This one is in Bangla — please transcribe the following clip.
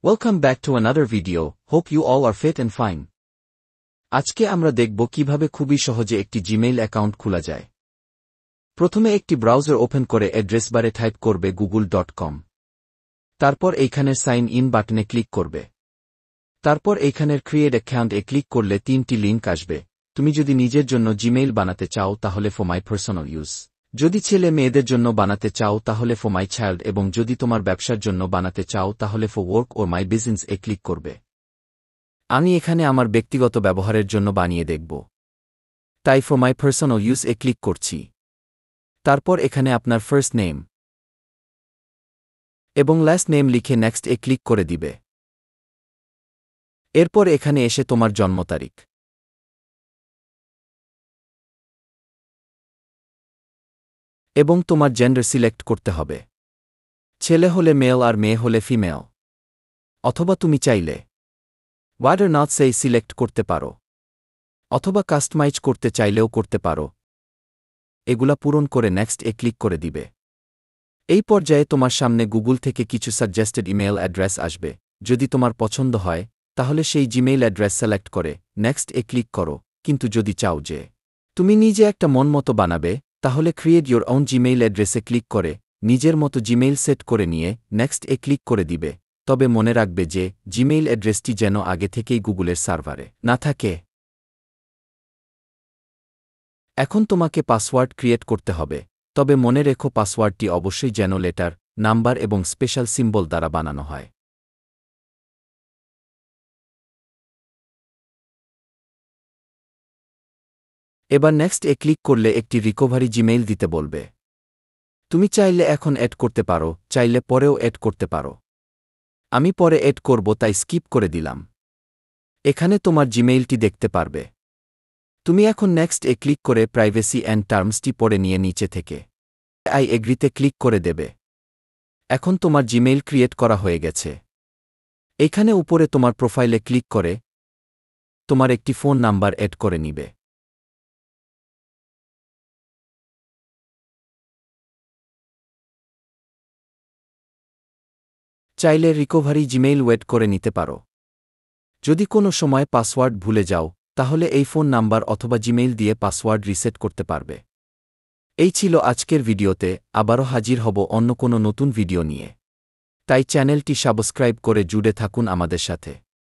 Welcome back to another video. Hope you all are fit and fine. আজকে আমরা দেখব কিভাবে খুবই সহজে একটি জিমেইল অ্যাকাউন্ট খোলা যায়। প্রথমে একটি ব্রাউজার ওপেন করে অ্যাড্রেস বারে টাইপ করবে google.com। তারপর এইখানের সাইন ইন বাটনে ক্লিক করবে। তারপর এইখানের ক্রিয়েট অ্যাকাউন্ট এ ক্লিক করলে তিনটি লিঙ্ক আসবে। তুমি যদি নিজের জন্য জিমেইল বানাতে চাও তাহলে ফর মাই পার্সোনাল ইউজ, যদি ছেলে মেয়েদের জন্য বানাতে চাও তাহলে ফর মাই চাইল্ড, এবং যদি তোমার ব্যবসার জন্য বানাতে চাও তাহলে for work or my business A click করবে। আমি এখানে আমার ব্যক্তিগত ব্যবহারের জন্য বানিয়ে দেখব, তাই for my personal use a click করছি। তারপর এখানে আপনার ফার্স্ট নেম এবং লাস্ট নেম লিখে নেক্সট এ ক্লিক করে দিবে। এরপর এখানে এসে তোমার জন্ম তারিখ এবং তোমার জেন্ডার সিলেক্ট করতে হবে। ছেলে হলে মেল আর মেয়ে হলে ফিমেল, অথবা তুমি চাইলে ওয়াদার নট সেই সিলেক্ট করতে পারো, অথবা কাস্টমাইজ করতে চাইলেও করতে পারো। এগুলা পূরণ করে নেক্সট এ ক্লিক করে দিবে। এই পর্যায়ে তোমার সামনে গুগল থেকে কিছু সাজেস্টেড ইমেল অ্যাড্রেস আসবে। যদি তোমার পছন্দ হয় তাহলে সেই জিমেইল অ্যাড্রেস সিলেক্ট করে নেক্সট এ ক্লিক করো। কিন্তু যদি চাও যে তুমি নিজে একটা মন মতো বানাবে তাহলে ক্রিয়েট ইয়োর ওন জিমেইল অ্যাড্রেসে ক্লিক করে নিজের মতো জিমেইল সেট করে নিয়ে নেক্সট এ ক্লিক করে দিবে। তবে মনে রাখবে যে জিমেইল অ্যাড্রেসটি যেন আগে থেকেই গুগলের সার্ভারে না থাকে। এখন তোমাকে পাসওয়ার্ড ক্রিয়েট করতে হবে, তবে মনে রেখো পাসওয়ার্ডটি অবশ্যই যেন লেটার, নাম্বার এবং স্পেশাল সিম্বল দ্বারা বানানো হয়। এবার নেক্সট এ ক্লিক করলে একটি রিকভারি জিমেইল দিতে বলবে। তুমি চাইলে এখন এড করতে পারো, চাইলে পরেও এড করতে পারো। আমি পরে এড করব তাই স্কিপ করে দিলাম। এখানে তোমার জিমেইলটি দেখতে পারবে। তুমি এখন নেক্সট এ ক্লিক করে প্রাইভেসি অ্যান্ড টার্মসটি পড়ে নিয়ে নিচে থেকে আই এগ্রিতে ক্লিক করে দেবে। এখন তোমার জিমেইল ক্রিয়েট করা হয়ে গেছে। এখানে উপরে তোমার প্রোফাইলে ক্লিক করে তোমার একটি ফোন নাম্বার এড করে নিবে। চাইলে রিকভারি জিমেইল ওয়েট করে নিতে পারো। যদি কোনো সময় পাসওয়ার্ড ভুলে যাও তাহলে এই ফোন নাম্বার অথবা জিমেইল দিয়ে পাসওয়ার্ড রিসেট করতে পারবে। এই ছিল আজকের ভিডিওতে। আবারও হাজির হব অন্য কোনো নতুন ভিডিও নিয়ে, তাই চ্যানেলটি সাবস্ক্রাইব করে জুড়ে থাকুন আমাদের সাথে।